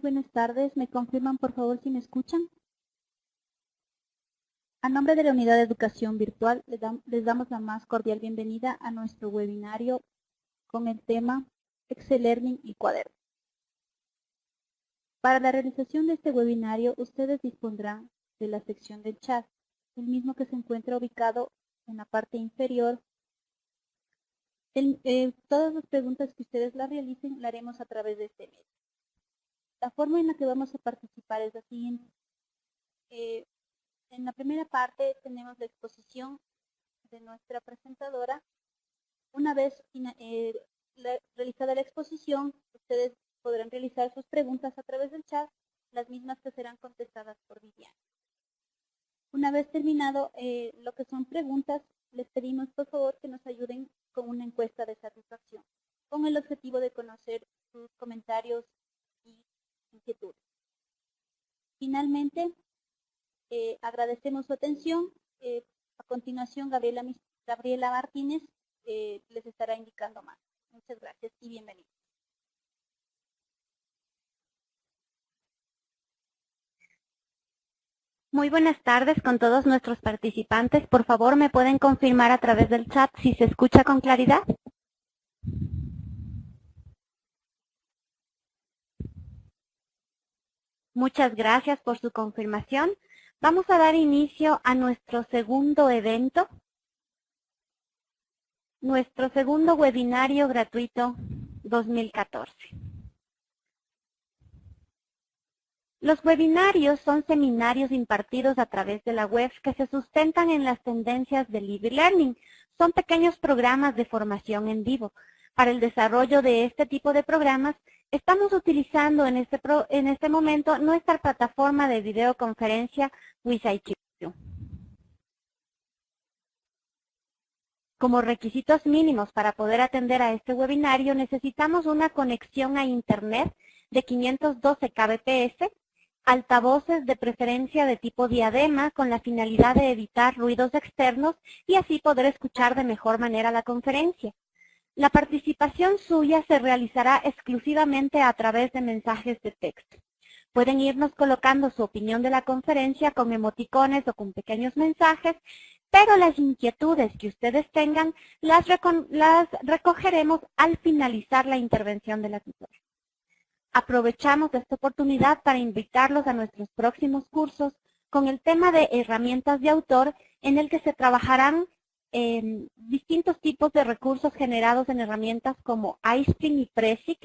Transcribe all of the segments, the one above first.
buenas tardes. ¿Me confirman, por favor, si me escuchan? A nombre de la Unidad de Educación Virtual, les damos la más cordial bienvenida a nuestro webinario con el tema Excel Learning y Cuaderno. Para la realización de este webinario, ustedes dispondrán de la sección del chat, el mismo que se encuentra ubicado en la parte inferior. Todas las preguntas que ustedes las realicen, las haremos a través de este medio. La forma en la que vamos a participar es la siguiente. En la primera parte tenemos la exposición de nuestra presentadora. Una vez realizada la exposición, ustedes podrán realizar sus preguntas a través del chat, las mismas que serán contestadas por Viviana. Una vez terminado lo que son preguntas, les pedimos por favor que nos ayuden con una encuesta de satisfacción, con el objetivo de conocer sus comentarios y inquietudes. Finalmente, agradecemos su atención. A continuación, Gabriela Martínez les estará indicando más. Muchas gracias y bienvenidos. Muy buenas tardes con todos nuestros participantes. Por favor, ¿me pueden confirmar a través del chat si se escucha con claridad? Muchas gracias por su confirmación. Vamos a dar inicio a nuestro segundo evento, nuestro segundo webinario gratuito 2014. Los webinarios son seminarios impartidos a través de la web que se sustentan en las tendencias del Libre Learning. Son pequeños programas de formación en vivo. Para el desarrollo de este tipo de programas, estamos utilizando en este momento nuestra plataforma de videoconferencia WizIQ. Como requisitos mínimos para poder atender a este webinario, necesitamos una conexión a Internet de 512 kbps, altavoces de preferencia de tipo diadema con la finalidad de evitar ruidos externos y así poder escuchar de mejor manera la conferencia. La participación suya se realizará exclusivamente a través de mensajes de texto. Pueden irnos colocando su opinión de la conferencia con emoticones o con pequeños mensajes, pero las inquietudes que ustedes tengan las recogeremos al finalizar la intervención de la tutora. Aprovechamos esta oportunidad para invitarlos a nuestros próximos cursos con el tema de herramientas de autor, en el que se trabajarán distintos tipos de recursos generados en herramientas como iSpring y Prezi,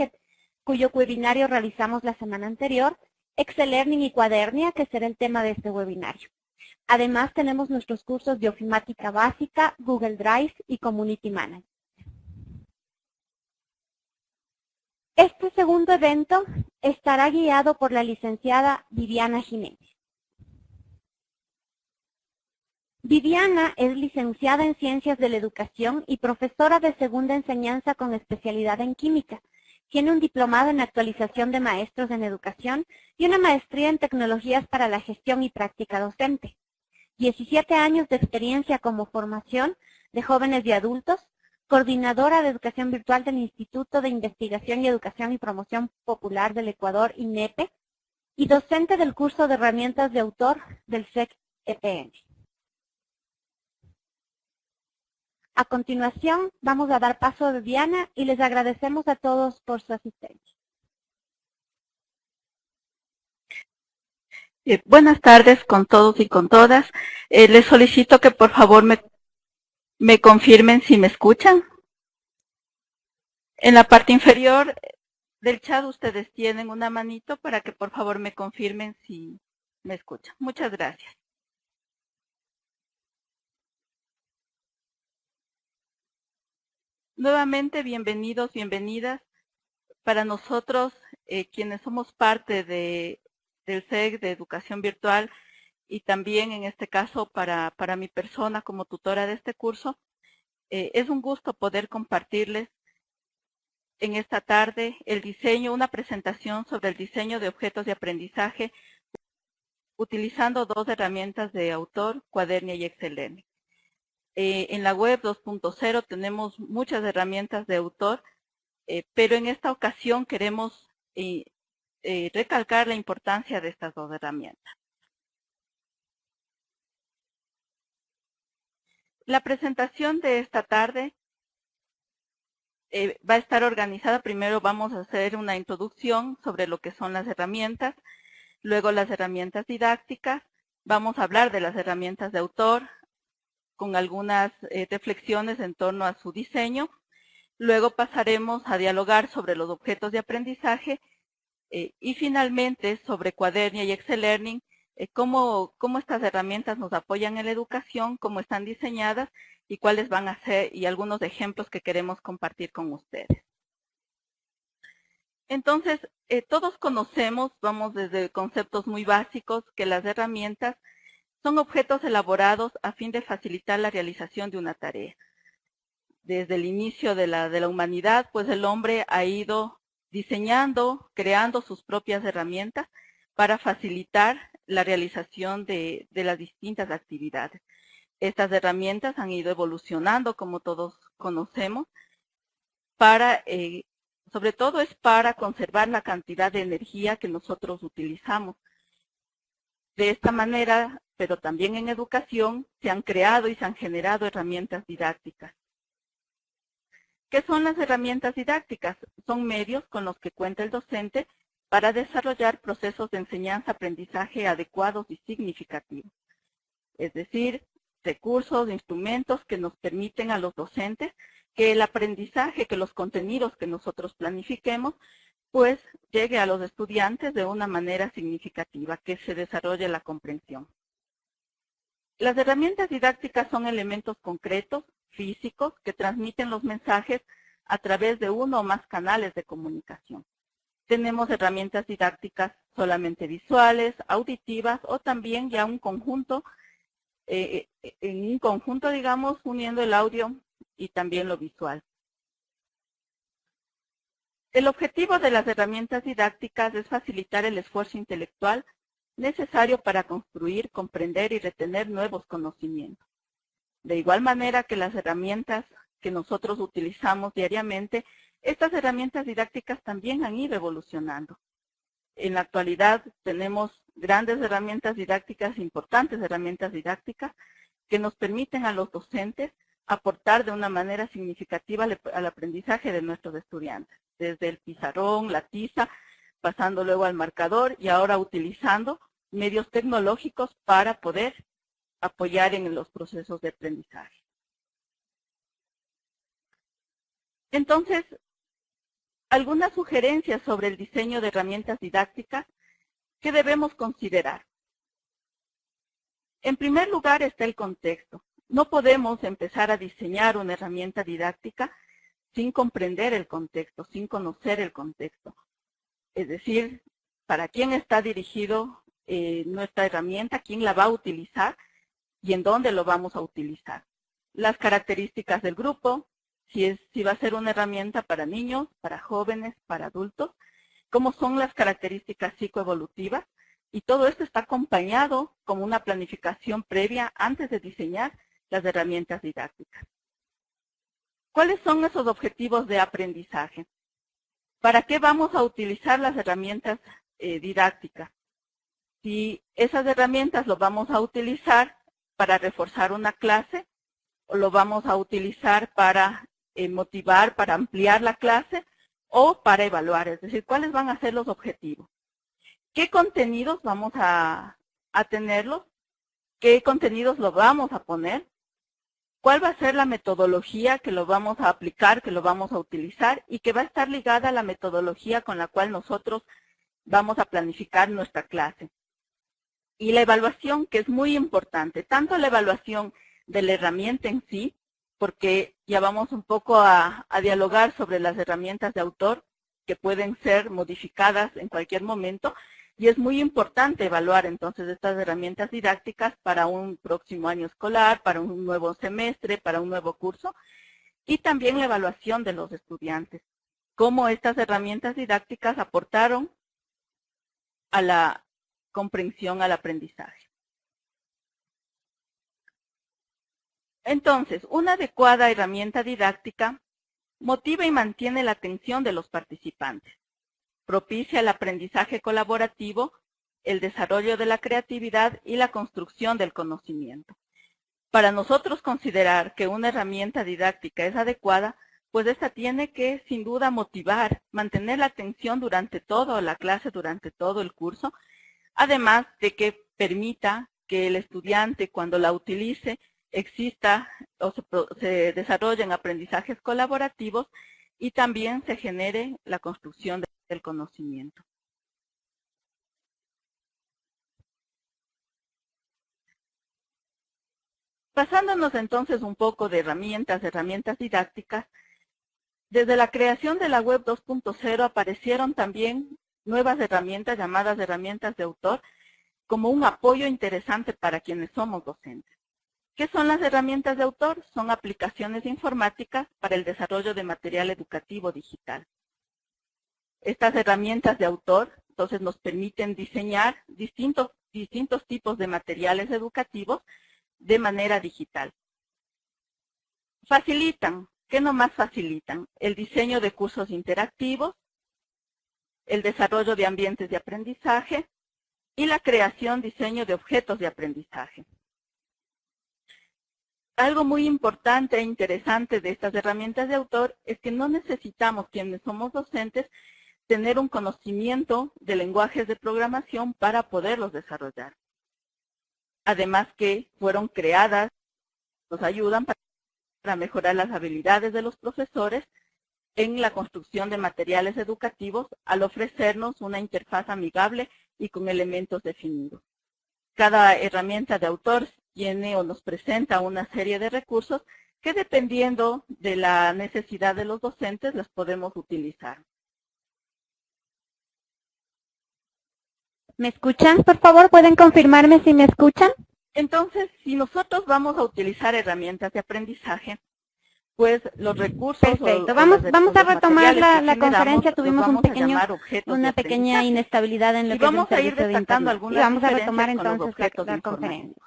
cuyo webinario realizamos la semana anterior, Excel Learning y Cuadernia, que será el tema de este webinario. Además, tenemos nuestros cursos de ofimática básica, Google Drive y Community Manager. Este segundo evento estará guiado por la licenciada Viviana Jiménez. Viviana es licenciada en Ciencias de la Educación y profesora de segunda enseñanza con especialidad en Química. Tiene un diplomado en actualización de maestros en educación y una maestría en tecnologías para la gestión y práctica docente. 17 años de experiencia como formación de jóvenes y adultos, coordinadora de educación virtual del Instituto de Investigación y Educación y Promoción Popular del Ecuador, INEPE, y docente del curso de herramientas de autor del SEC-EPN. A continuación, vamos a dar paso a Viviana y les agradecemos a todos por su asistencia. Buenas tardes con todos y con todas. Les solicito que por favor me confirmen si me escuchan. En la parte inferior del chat ustedes tienen una manito para que por favor me confirmen si me escuchan. Muchas gracias. Nuevamente, bienvenidos, bienvenidas. Para nosotros, quienes somos parte del SEC de Educación Virtual, y también en este caso para mi persona como tutora de este curso, es un gusto poder compartirles en esta tarde una presentación sobre el diseño de objetos de aprendizaje utilizando dos herramientas de autor, Cuadernia y Excel Learning. En la web 2.0 tenemos muchas herramientas de autor, pero en esta ocasión queremos recalcar la importancia de estas dos herramientas. La presentación de esta tarde va a estar organizada. Primero vamos a hacer una introducción sobre lo que son las herramientas, luego las herramientas didácticas, vamos a hablar de las herramientas de autor con algunas reflexiones en torno a su diseño, luego pasaremos a dialogar sobre los objetos de aprendizaje y finalmente sobre Cuadernia y Excel Learning, cómo estas herramientas nos apoyan en la educación, cómo están diseñadas y cuáles van a ser y algunos ejemplos que queremos compartir con ustedes. Entonces, todos conocemos, vamos desde conceptos muy básicos, que las herramientas son objetos elaborados a fin de facilitar la realización de una tarea. Desde el inicio de la humanidad, pues el hombre ha ido diseñando, creando sus propias herramientas para facilitar la realización de las distintas actividades. Estas herramientas han ido evolucionando, como todos conocemos, sobre todo es para conservar la cantidad de energía que nosotros utilizamos. De esta manera, pero también en educación, se han creado y se han generado herramientas didácticas. ¿Qué son las herramientas didácticas? Son medios con los que cuenta el docente para desarrollar procesos de enseñanza-aprendizaje adecuados y significativos. Es decir, recursos, instrumentos que nos permiten a los docentes que el aprendizaje, que los contenidos que nosotros planifiquemos, pues llegue a los estudiantes de una manera significativa, que se desarrolle la comprensión. Las herramientas didácticas son elementos concretos, físicos, que transmiten los mensajes a través de uno o más canales de comunicación. Tenemos herramientas didácticas solamente visuales, auditivas o también ya un conjunto, digamos, uniendo el audio y también lo visual. El objetivo de las herramientas didácticas es facilitar el esfuerzo intelectual necesario para construir, comprender y retener nuevos conocimientos. De igual manera que las herramientas que nosotros utilizamos diariamente, estas herramientas didácticas también han ido evolucionando. En la actualidad tenemos grandes herramientas didácticas, importantes herramientas didácticas, que nos permiten a los docentes aportar de una manera significativa al aprendizaje de nuestros estudiantes, desde el pizarrón, la tiza, pasando luego al marcador y ahora utilizando medios tecnológicos para poder apoyar en los procesos de aprendizaje. Entonces, algunas sugerencias sobre el diseño de herramientas didácticas que debemos considerar. En primer lugar está el contexto. No podemos empezar a diseñar una herramienta didáctica sin comprender el contexto, sin conocer el contexto. Es decir, para quién está dirigido nuestra herramienta, quién la va a utilizar y en dónde lo vamos a utilizar. Las características del grupo, si va a ser una herramienta para niños, para jóvenes, para adultos, cómo son las características psicoevolutivas, y todo esto está acompañado con una planificación previa antes de diseñar las herramientas didácticas. ¿Cuáles son esos objetivos de aprendizaje? ¿Para qué vamos a utilizar las herramientas didácticas? Si esas herramientas lo vamos a utilizar para reforzar una clase, o lo vamos a utilizar para motivar, para ampliar la clase, o para evaluar, es decir, ¿cuáles van a ser los objetivos? ¿Qué contenidos vamos a tenerlos? ¿Qué contenidos lo vamos a poner? ¿Cuál va a ser la metodología que lo vamos a aplicar, que lo vamos a utilizar y que va a estar ligada a la metodología con la cual nosotros vamos a planificar nuestra clase? Y la evaluación, que es muy importante, tanto la evaluación de la herramienta en sí, porque ya vamos un poco a dialogar sobre las herramientas de autor que pueden ser modificadas en cualquier momento, y es muy importante evaluar entonces estas herramientas didácticas para un próximo año escolar, para un nuevo semestre, para un nuevo curso, y también la evaluación de los estudiantes. Cómo estas herramientas didácticas aportaron a la comprensión, al aprendizaje. Entonces, una adecuada herramienta didáctica motiva y mantiene la atención de los participantes. propicia el aprendizaje colaborativo, el desarrollo de la creatividad y la construcción del conocimiento. Para nosotros considerar que una herramienta didáctica es adecuada, pues esta tiene que, sin duda, motivar, mantener la atención durante toda la clase, durante todo el curso, además de que permita que el estudiante, cuando la utilice, exista o se desarrollen aprendizajes colaborativos y también se genere la construcción del conocimiento. Basándonos entonces un poco de herramientas didácticas, desde la creación de la web 2.0 aparecieron también nuevas herramientas llamadas herramientas de autor como un apoyo interesante para quienes somos docentes. ¿Qué son las herramientas de autor? Son aplicaciones informáticas para el desarrollo de material educativo digital. Estas herramientas de autor entonces nos permiten diseñar distintos tipos de materiales educativos de manera digital. Facilitan, ¿qué nomás facilitan? El diseño de cursos interactivos, el desarrollo de ambientes de aprendizaje y la creación, diseño de objetos de aprendizaje. Algo muy importante e interesante de estas herramientas de autor es que no necesitamos, quienes somos docentes, tener un conocimiento de lenguajes de programación para poderlos desarrollar. Además que fueron creadas, nos ayudan para mejorar las habilidades de los profesores en la construcción de materiales educativos al ofrecernos una interfaz amigable y con elementos definidos. Cada herramienta de autor tiene o nos presenta una serie de recursos que dependiendo de la necesidad de los docentes los podemos utilizar. ¿Me escuchan? Por favor, ¿pueden confirmarme si me escuchan? Entonces, si nosotros vamos a utilizar herramientas de aprendizaje, pues los recursos... Perfecto, vamos a retomar la conferencia, tuvimos una pequeña inestabilidad en lo que es el servicio de internet. Y vamos a retomar entonces la conferencia.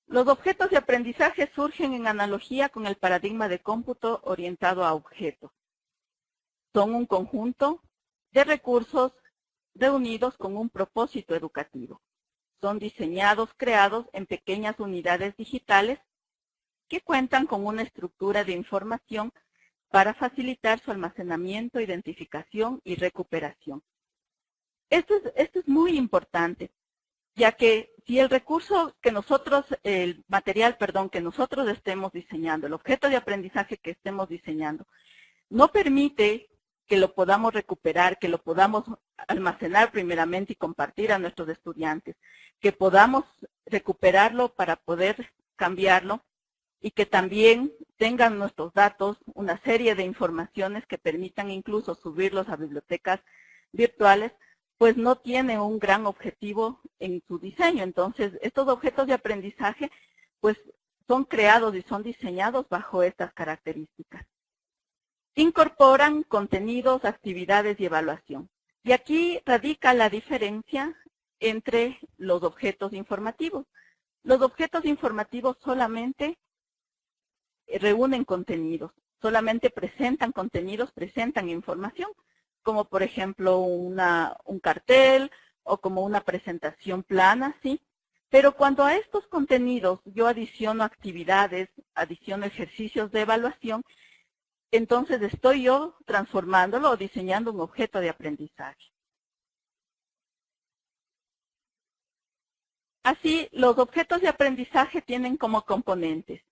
Los objetos de aprendizaje surgen en analogía con el paradigma de cómputo orientado a objetos. Son un conjunto de recursos reunidos con un propósito educativo. Son diseñados, creados en pequeñas unidades digitales que cuentan con una estructura de información para facilitar su almacenamiento, identificación y recuperación. Esto es muy importante, ya que si el recurso que nosotros, el material, que nosotros estemos diseñando, el objeto de aprendizaje que estemos diseñando, no permite que lo podamos recuperar, que lo podamos almacenar primeramente y compartir a nuestros estudiantes, que podamos recuperarlo para poder cambiarlo y que también tengan nuestros datos una serie de informaciones que permitan incluso subirlos a bibliotecas virtuales, pues no tiene un gran objetivo en su diseño. Entonces, estos objetos de aprendizaje pues son creados y son diseñados bajo estas características. Incorporan contenidos, actividades y evaluación. Y aquí radica la diferencia entre los objetos informativos. Los objetos informativos solamente reúnen contenidos, solamente presentan contenidos, presentan información, como por ejemplo un cartel o como una presentación plana, ¿sí? Pero cuando a estos contenidos yo adiciono actividades, adiciono ejercicios de evaluación, entonces estoy yo transformándolo o diseñando un objeto de aprendizaje. Así, los objetos de aprendizaje tienen como componentes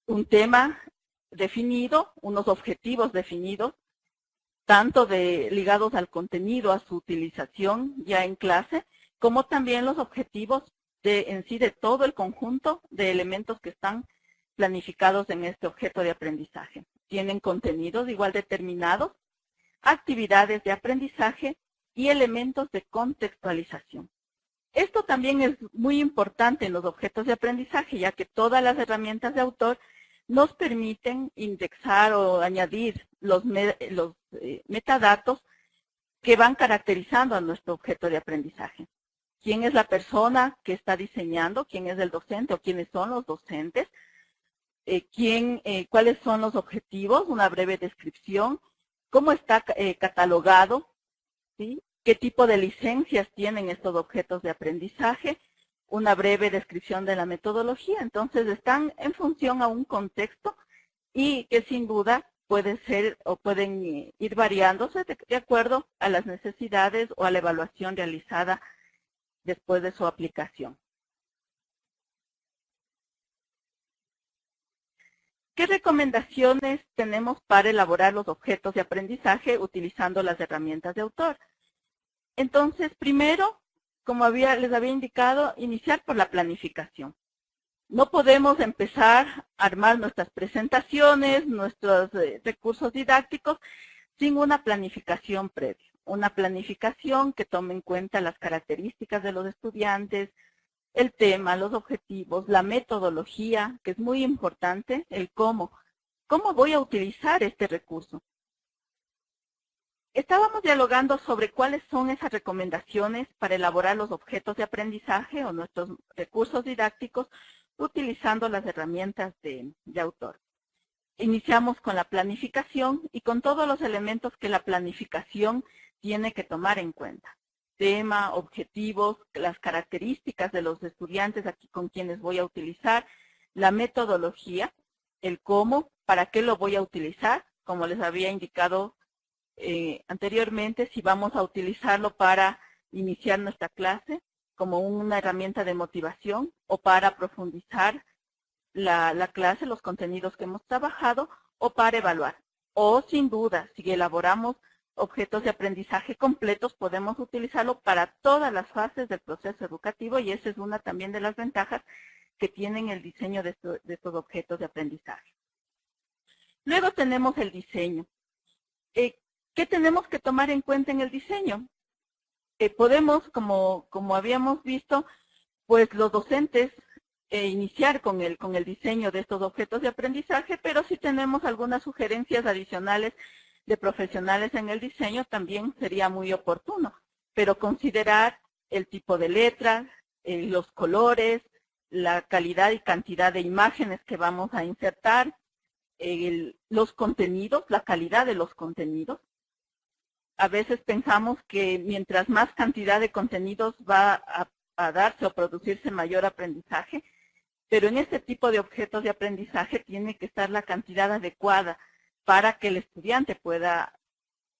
un tema definido, unos objetivos definidos, tanto ligados al contenido, a su utilización ya en clase, como también los objetivos en sí de todo el conjunto de elementos que están planificados en este objeto de aprendizaje. Tienen contenidos igual determinados, actividades de aprendizaje y elementos de contextualización. Esto también es muy importante en los objetos de aprendizaje, ya que todas las herramientas de autor nos permiten indexar o añadir los metadatos que van caracterizando a nuestro objeto de aprendizaje. ¿Quién es la persona que está diseñando? ¿Quién es el docente o quiénes son los docentes? ¿Cuáles son los objetivos? Una breve descripción. ¿Cómo está catalogado? ¿sí? ¿Qué tipo de licencias tienen estos objetos de aprendizaje? Una breve descripción de la metodología. Entonces están en función a un contexto y que sin duda puede ser o pueden ir variándose de acuerdo a las necesidades o a la evaluación realizada después de su aplicación. ¿Qué recomendaciones tenemos para elaborar los objetos de aprendizaje utilizando las herramientas de autor? Entonces, primero, como les había indicado, iniciar por la planificación. No podemos empezar a armar nuestras presentaciones, nuestros recursos didácticos, sin una planificación previa. Una planificación que tome en cuenta las características de los estudiantes, el tema, los objetivos, la metodología, que es muy importante, el cómo. ¿Cómo voy a utilizar este recurso? Estábamos dialogando sobre cuáles son esas recomendaciones para elaborar los objetos de aprendizaje o nuestros recursos didácticos utilizando las herramientas de autor. Iniciamos con la planificación y con todos los elementos que la planificación tiene que tomar en cuenta. Tema, objetivos, las características de los estudiantes aquí con quienes voy a utilizar, la metodología, el cómo, para qué lo voy a utilizar, como les había indicado anteriormente, si vamos a utilizarlo para iniciar nuestra clase como una herramienta de motivación o para profundizar la clase, los contenidos que hemos trabajado o para evaluar. O sin duda, si elaboramos objetos de aprendizaje completos, podemos utilizarlo para todas las fases del proceso educativo y esa es una también de las ventajas que tienen el diseño de estos objetos de aprendizaje. Luego tenemos el diseño. ¿Qué tenemos que tomar en cuenta en el diseño? Podemos, como habíamos visto, pues los docentes iniciar con el diseño de estos objetos de aprendizaje, pero si tenemos algunas sugerencias adicionales de profesionales en el diseño, también sería muy oportuno. Pero considerar el tipo de letras, los colores, la calidad y cantidad de imágenes que vamos a insertar, los contenidos, la calidad de los contenidos. A veces pensamos que mientras más cantidad de contenidos va a darse o producirse mayor aprendizaje, pero en este tipo de objetos de aprendizaje tiene que estar la cantidad adecuada para que el estudiante pueda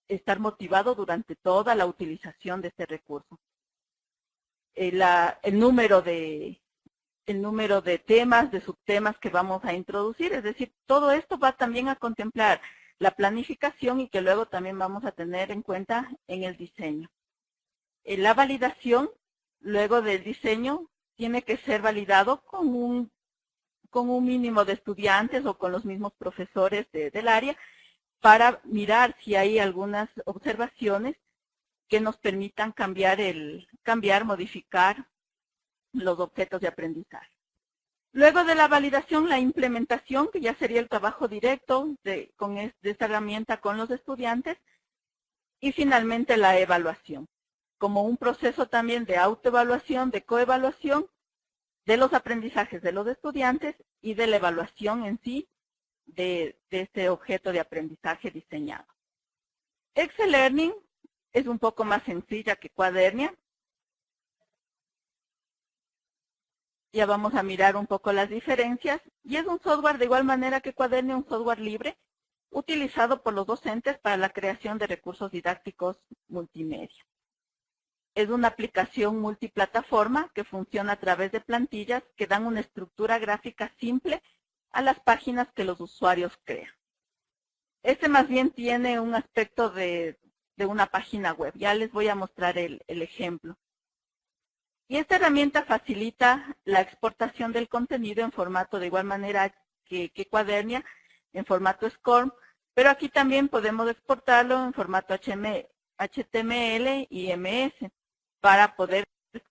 estar motivado durante toda la utilización de este recurso. El número de temas, de subtemas que vamos a introducir, es decir, todo esto va también a contemplar la planificación y que luego también vamos a tener en cuenta en el diseño. La validación, luego del diseño, tiene que ser validado con un mínimo de estudiantes o con los mismos profesores del área para mirar si hay algunas observaciones que nos permitan modificar los objetos de aprendizaje. Luego de la validación, la implementación, que ya sería el trabajo directo de esta herramienta con los estudiantes. Y finalmente la evaluación, como un proceso también de autoevaluación, de coevaluación de los aprendizajes de los estudiantes y de la evaluación en sí de este objeto de aprendizaje diseñado. Excel Learning es un poco más sencilla que Cuadernia. Ya vamos a mirar un poco las diferencias. Y es un software de igual manera que Cuadernia, un software libre, utilizado por los docentes para la creación de recursos didácticos multimedia. Es una aplicación multiplataforma que funciona a través de plantillas que dan una estructura gráfica simple a las páginas que los usuarios crean. Este más bien tiene un aspecto de una página web. Ya les voy a mostrar el ejemplo. Y esta herramienta facilita la exportación del contenido en formato de igual manera que Cuadernia, en formato SCORM, pero aquí también podemos exportarlo en formato HTML y MS para poder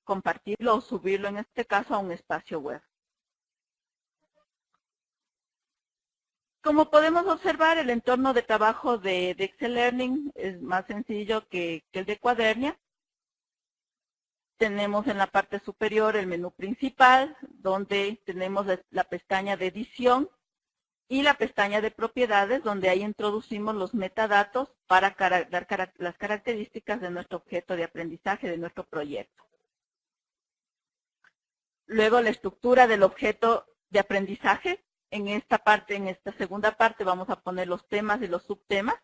compartirlo o subirlo, en este caso, a un espacio web. Como podemos observar, el entorno de trabajo de Excel Learning es más sencillo que el de Cuadernia. Tenemos en la parte superior el menú principal, donde tenemos la pestaña de edición, y la pestaña de propiedades, donde ahí introducimos los metadatos para dar las características de nuestro objeto de aprendizaje, de nuestro proyecto. Luego la estructura del objeto de aprendizaje. En esta segunda parte vamos a poner los temas y los subtemas,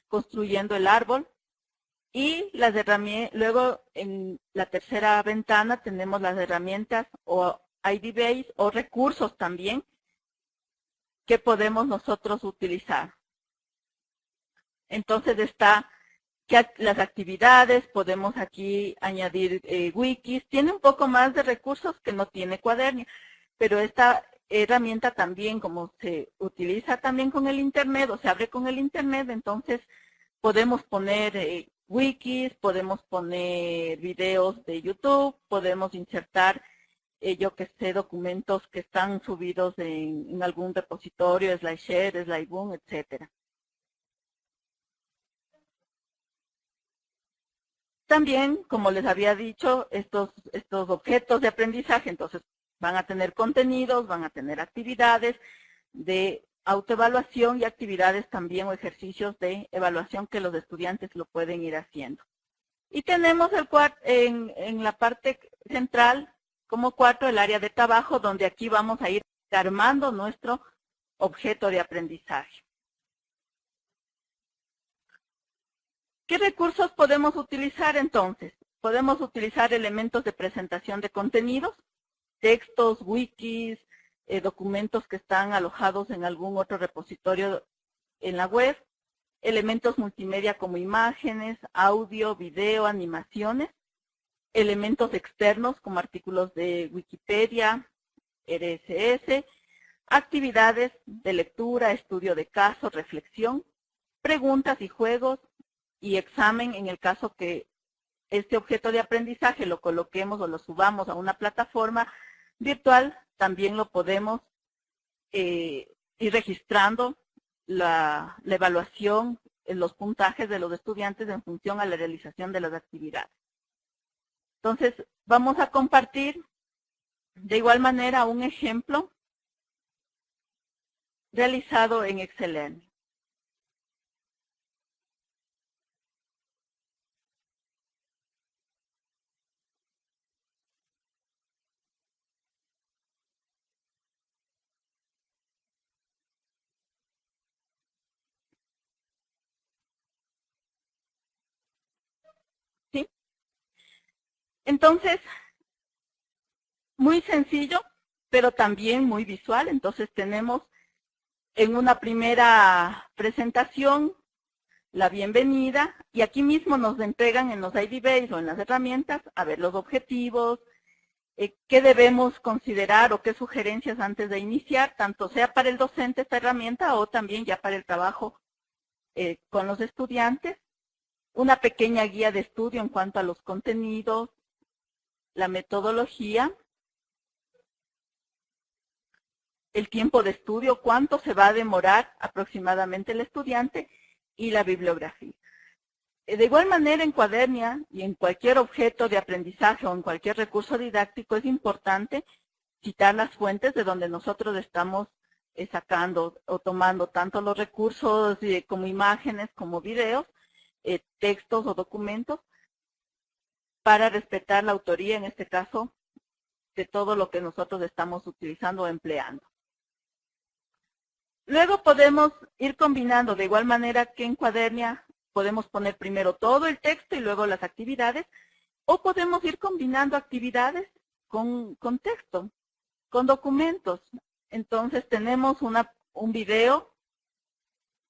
construyendo el árbol. Y las herramientas, luego en la tercera ventana tenemos las herramientas o ID-Base o recursos también que podemos nosotros utilizar. Entonces está las actividades, podemos aquí añadir wikis. Tiene un poco más de recursos que no tiene Cuadernia, pero esta herramienta también, como se utiliza también con el Internet o se abre con el Internet, entonces podemos poner wikis, podemos poner videos de YouTube, podemos insertar, yo que sé, documentos que están subidos en algún repositorio, SlideShare, SlideBoom, etcétera. También, como les había dicho, estos objetos de aprendizaje, entonces van a tener contenidos, van a tener actividades de autoevaluación y actividades también o ejercicios de evaluación que los estudiantes lo pueden ir haciendo. Y tenemos en la parte central, como 4, el área de trabajo, donde aquí vamos a ir armando nuestro objeto de aprendizaje. ¿Qué recursos podemos utilizar entonces? Podemos utilizar elementos de presentación de contenidos, textos, wikis, documentos que están alojados en algún otro repositorio en la web, elementos multimedia como imágenes, audio, video, animaciones, elementos externos como artículos de Wikipedia, RSS, actividades de lectura, estudio de caso, reflexión, preguntas y juegos, y examen en el caso que este objeto de aprendizaje lo coloquemos o lo subamos a una plataforma virtual, también lo podemos ir registrando la evaluación, los puntajes de los estudiantes en función a la realización de las actividades. Entonces, vamos a compartir de igual manera un ejemplo realizado en Excel. ¿Sí? Entonces, muy sencillo, pero también muy visual. Entonces tenemos en una primera presentación la bienvenida y aquí mismo nos entregan en los ID-Base o en las herramientas a ver los objetivos, qué debemos considerar o qué sugerencias antes de iniciar, tanto sea para el docente esta herramienta o también ya para el trabajo con los estudiantes. Una pequeña guía de estudio en cuanto a los contenidos, la metodología, el tiempo de estudio, cuánto se va a demorar aproximadamente el estudiante y la bibliografía. De igual manera en Cuadernia y en cualquier objeto de aprendizaje o en cualquier recurso didáctico es importante citar las fuentes de donde nosotros estamos sacando o tomando tanto los recursos como imágenes como videos, textos o documentos, para respetar la autoría, en este caso, de todo lo que nosotros estamos utilizando o empleando. Luego podemos ir combinando de igual manera que en Cuadernia podemos poner primero todo el texto y luego las actividades, o podemos ir combinando actividades con texto, con documentos. Entonces tenemos un video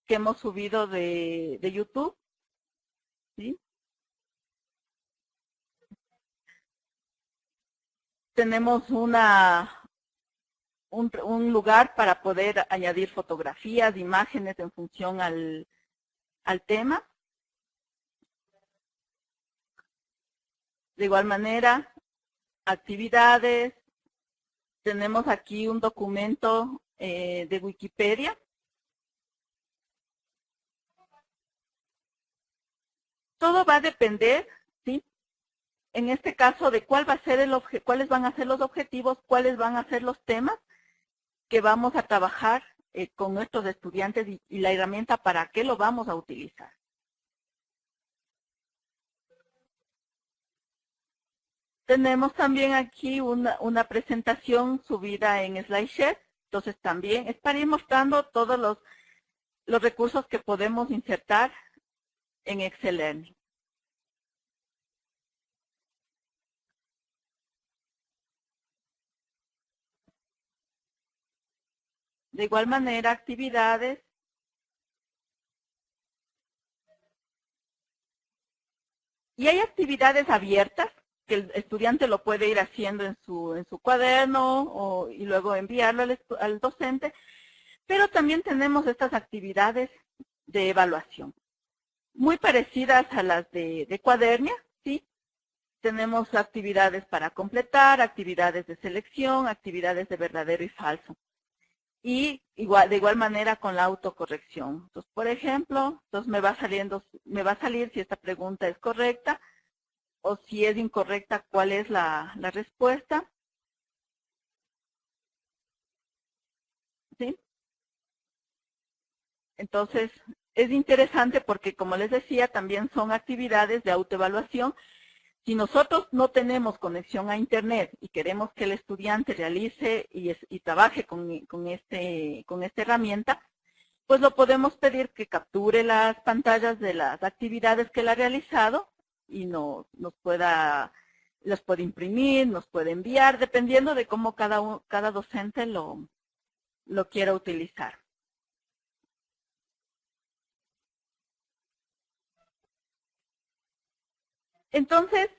que hemos subido de YouTube, ¿sí? Tenemos un lugar para poder añadir fotografías, imágenes en función al tema. De igual manera, actividades. Tenemos aquí un documento de Wikipedia. Todo va a depender, ¿sí? En este caso, de cuáles van a ser los objetivos, cuáles van a ser los temas que vamos a trabajar con nuestros estudiantes y la herramienta para qué lo vamos a utilizar. Tenemos también aquí una presentación subida en SlideShare. Entonces también es para ir mostrando todos los recursos que podemos insertar en Excel Learning. De igual manera, actividades. Y hay actividades abiertas que el estudiante lo puede ir haciendo en su cuaderno y luego enviarlo al docente. Pero también tenemos estas actividades de evaluación, muy parecidas a las de Cuadernia, ¿sí? Tenemos actividades para completar, actividades de selección, actividades de verdadero y falso. Y de igual manera con la autocorrección. Entonces, por ejemplo, me va a salir si esta pregunta es correcta o si es incorrecta, cuál es la respuesta. ¿Sí? Entonces, es interesante porque, como les decía, también son actividades de autoevaluación. Si nosotros no tenemos conexión a Internet y queremos que el estudiante realice y trabaje con esta herramienta, pues lo podemos pedir que capture las pantallas de las actividades que él ha realizado y las puede imprimir, nos puede enviar, dependiendo de cómo cada docente lo quiera utilizar. Entonces,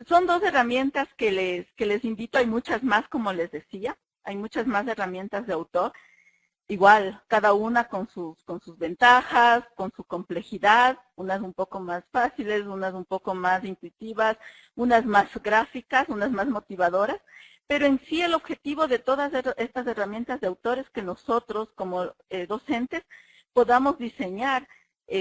son dos herramientas que les invito. Hay muchas más, como les decía. Hay muchas más herramientas de autor. Igual, cada una con sus ventajas, con su complejidad. Unas un poco más fáciles, unas un poco más intuitivas, unas más gráficas, unas más motivadoras. Pero en sí el objetivo de todas estas herramientas de autor es que nosotros, como docentes, podamos diseñar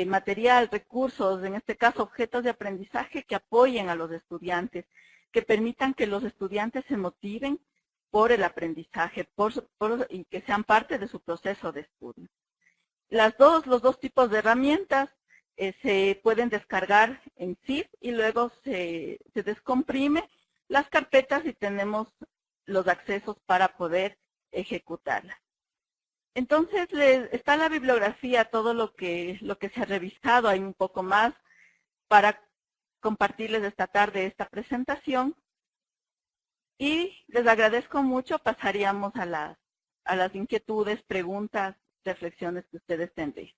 material, recursos, en este caso objetos de aprendizaje que apoyen a los estudiantes, que permitan que los estudiantes se motiven por el aprendizaje y que sean parte de su proceso de estudio. Los dos tipos de herramientas se pueden descargar en zip y luego se descomprime las carpetas y tenemos los accesos para poder ejecutarlas. Entonces, está la bibliografía, todo lo que se ha revisado, hay un poco más para compartirles esta tarde esta presentación. Y les agradezco mucho, pasaríamos a las inquietudes, preguntas, reflexiones que ustedes tendrían.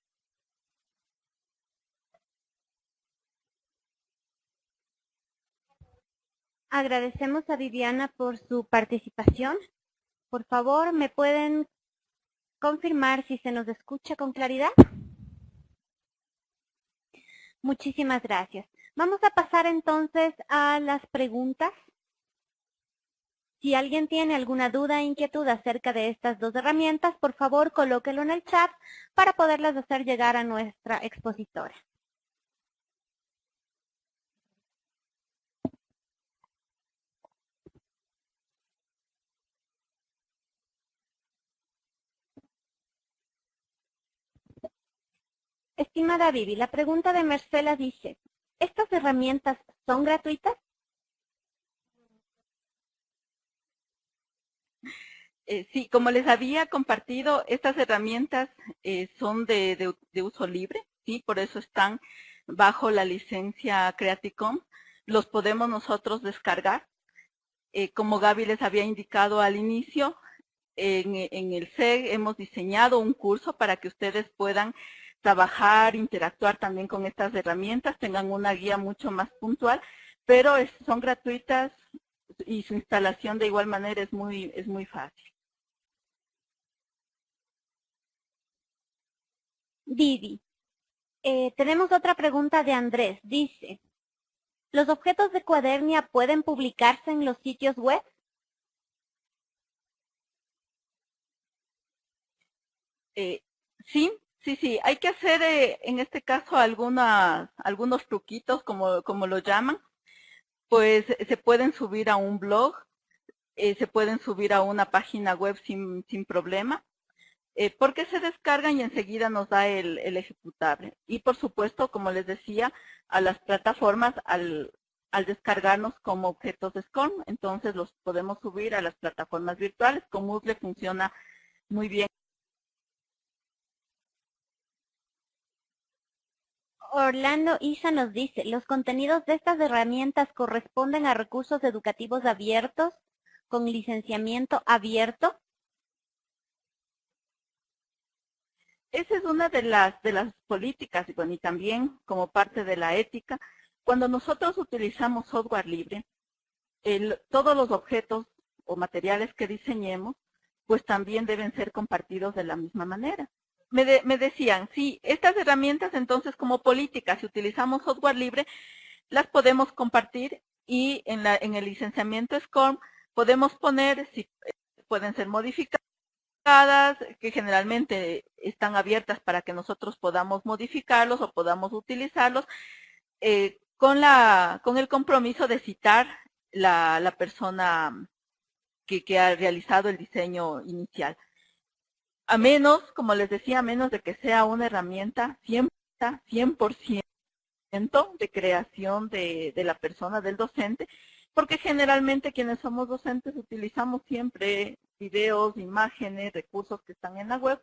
Agradecemos a Viviana por su participación. Por favor, ¿me pueden confirmar si se nos escucha con claridad? Muchísimas gracias. Vamos a pasar entonces a las preguntas. Si alguien tiene alguna duda e inquietud acerca de estas dos herramientas, por favor, colóquelo en el chat para poderlas hacer llegar a nuestra expositora. Estimada Vivi, la pregunta de Marcela dice, ¿estas herramientas son gratuitas? Sí, como les había compartido, estas herramientas son de uso libre, ¿sí? Por eso están bajo la licencia Creative Commons. Los podemos nosotros descargar. Como Gaby les había indicado al inicio, en el SEG hemos diseñado un curso para que ustedes puedan trabajar, interactuar también con estas herramientas, tengan una guía mucho más puntual, pero son gratuitas y su instalación de igual manera es muy fácil. Vivi, tenemos otra pregunta de Andrés. Dice, ¿los objetos de Cuadernia pueden publicarse en los sitios web? Sí. Hay que hacer en este caso algunos truquitos, como lo llaman. Pues se pueden subir a un blog, se pueden subir a una página web sin problema. porque se descargan y enseguida nos da el ejecutable. Y por supuesto, como les decía, a las plataformas al descargarnos como objetos de SCORM, entonces los podemos subir a las plataformas virtuales. Con Moodle funciona muy bien. Orlando Isa nos dice, ¿los contenidos de estas herramientas corresponden a recursos educativos abiertos con licenciamiento abierto? Esa es una de las políticas, y también como parte de la ética. Cuando nosotros utilizamos software libre, todos los objetos o materiales que diseñemos, pues también deben ser compartidos de la misma manera. Me decían, sí, estas herramientas entonces como políticas, si utilizamos software libre, las podemos compartir y en el licenciamiento SCORM podemos poner si pueden ser modificadas, que generalmente están abiertas para que nosotros podamos modificarlos o podamos utilizarlos, con el compromiso de citar la persona que ha realizado el diseño inicial. A menos, como les decía, a menos de que sea una herramienta 100% de creación de la persona, del docente, porque generalmente quienes somos docentes utilizamos siempre videos, imágenes, recursos que están en la web,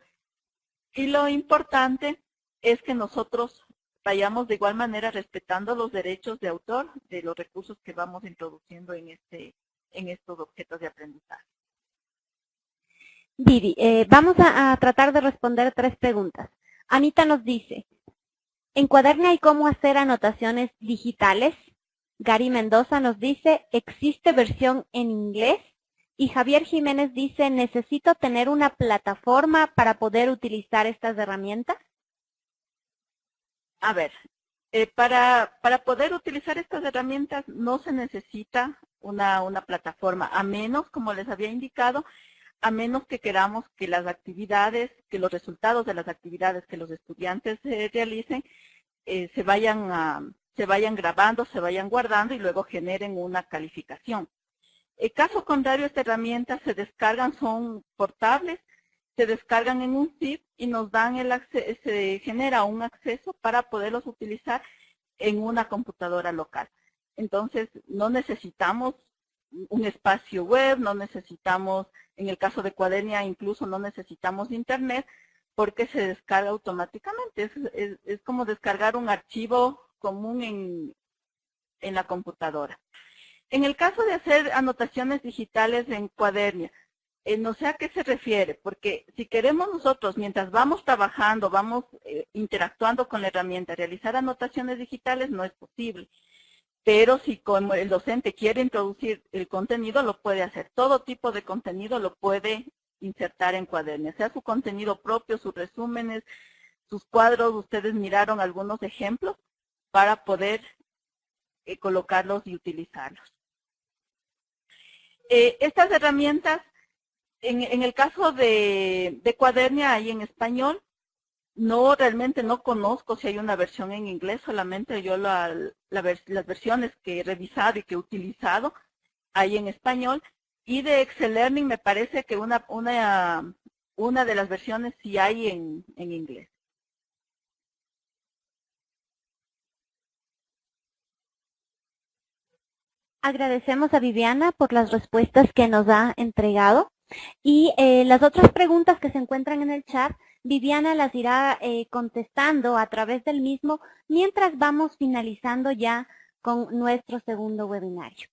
y lo importante es que nosotros vayamos de igual manera respetando los derechos de autor de los recursos que vamos introduciendo en estos objetos de aprendizaje. Vivi, vamos a tratar de responder 3 preguntas. Anita nos dice, ¿en Cuadernia hay cómo hacer anotaciones digitales? Gary Mendoza nos dice, ¿existe versión en inglés? Y Javier Jiménez dice, ¿necesito tener una plataforma para poder utilizar estas herramientas? A ver, para poder utilizar estas herramientas no se necesita una plataforma, a menos, como les había indicado, a menos que queramos que las actividades, que los resultados de las actividades que los estudiantes realicen se vayan grabando, se vayan guardando y luego generen una calificación. En caso contrario, estas herramientas se descargan, son portables, se descargan en un zip y nos dan se genera un acceso para poderlos utilizar en una computadora local. Entonces, no necesitamos un espacio web, no necesitamos, en el caso de Cuadernia, incluso no necesitamos internet, porque se descarga automáticamente. Es como descargar un archivo común en la computadora. En el caso de hacer anotaciones digitales en Cuadernia, no sé a qué se refiere, porque si queremos nosotros, mientras vamos trabajando, vamos interactuando con la herramienta, realizar anotaciones digitales, no es posible. Pero si como el docente quiere introducir el contenido, lo puede hacer. Todo tipo de contenido lo puede insertar en Cuadernia, sea su contenido propio, sus resúmenes, sus cuadros. Ustedes miraron algunos ejemplos para poder colocarlos y utilizarlos. Estas herramientas, en el caso de Cuadernia, hay en español. Realmente no conozco si hay una versión en inglés, solamente yo las versiones que he revisado y que he utilizado hay en español. Y de Excel Learning me parece que una de las versiones sí hay en inglés. Agradecemos a Viviana por las respuestas que nos ha entregado. Y las otras preguntas que se encuentran en el chat, Viviana las irá contestando a través del mismo mientras vamos finalizando ya con nuestro segundo webinario.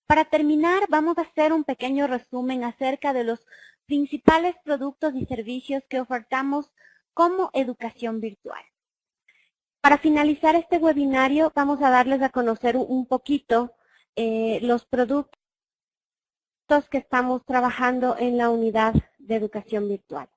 Para terminar, vamos a hacer un pequeño resumen acerca de los principales productos y servicios que ofertamos como educación virtual. Para finalizar este webinario, vamos a darles a conocer un poquito los productos que estamos trabajando en la unidad de educación virtual.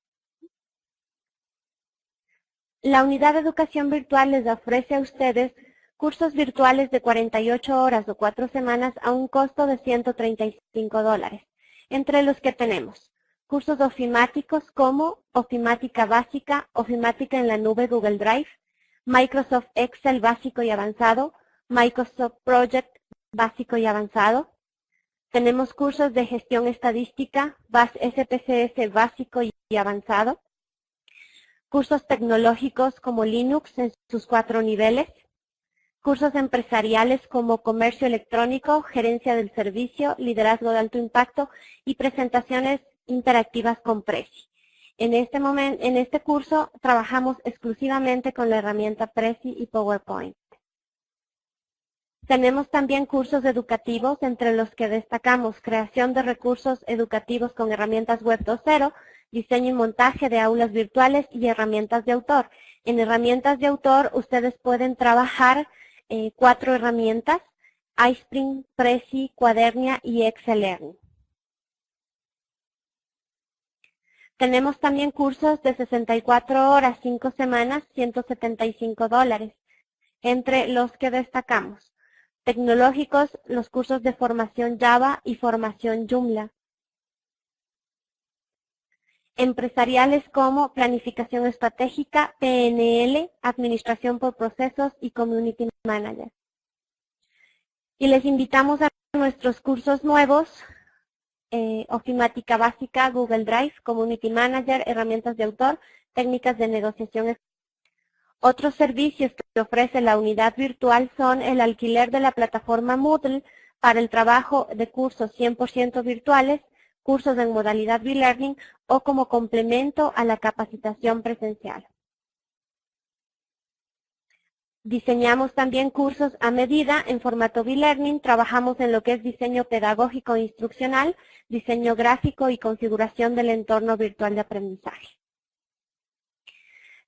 La unidad de educación virtual les ofrece a ustedes cursos virtuales de 48 horas o 4 semanas a un costo de $135, entre los que tenemos cursos ofimáticos como Ofimática Básica, Ofimática en la Nube Google Drive, Microsoft Excel Básico y Avanzado, Microsoft Project Básico y Avanzado. Tenemos cursos de Gestión Estadística, SPSS Básico y Avanzado, cursos tecnológicos como Linux en sus 4 niveles, cursos empresariales como comercio electrónico, gerencia del servicio, liderazgo de alto impacto y presentaciones interactivas con Prezi. En este curso trabajamos exclusivamente con la herramienta Prezi y PowerPoint. Tenemos también cursos educativos, entre los que destacamos creación de recursos educativos con herramientas web 2.0, diseño y montaje de aulas virtuales y herramientas de autor. En herramientas de autor ustedes pueden trabajar 4 herramientas: iSpring, Prezi, Cuadernia y Excel Learning. Tenemos también cursos de 64 horas, 5 semanas, $175, entre los que destacamos tecnológicos, los cursos de formación Java y formación Joomla. Empresariales como planificación estratégica, PNL, administración por procesos y community manager. Y les invitamos a nuestros cursos nuevos, ofimática básica, Google Drive, community manager, herramientas de autor, técnicas de negociación. Otros servicios que ofrece la unidad virtual son el alquiler de la plataforma Moodle para el trabajo de cursos 100% virtuales, cursos en modalidad B-Learning o como complemento a la capacitación presencial. Diseñamos también cursos a medida en formato B-Learning, trabajamos en lo que es diseño pedagógico e instruccional, diseño gráfico y configuración del entorno virtual de aprendizaje.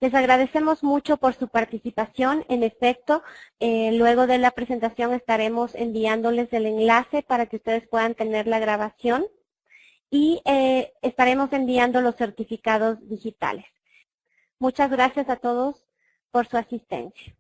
Les agradecemos mucho por su participación. En efecto, luego de la presentación estaremos enviándoles el enlace para que ustedes puedan tener la grabación y estaremos enviando los certificados digitales. Muchas gracias a todos por su asistencia.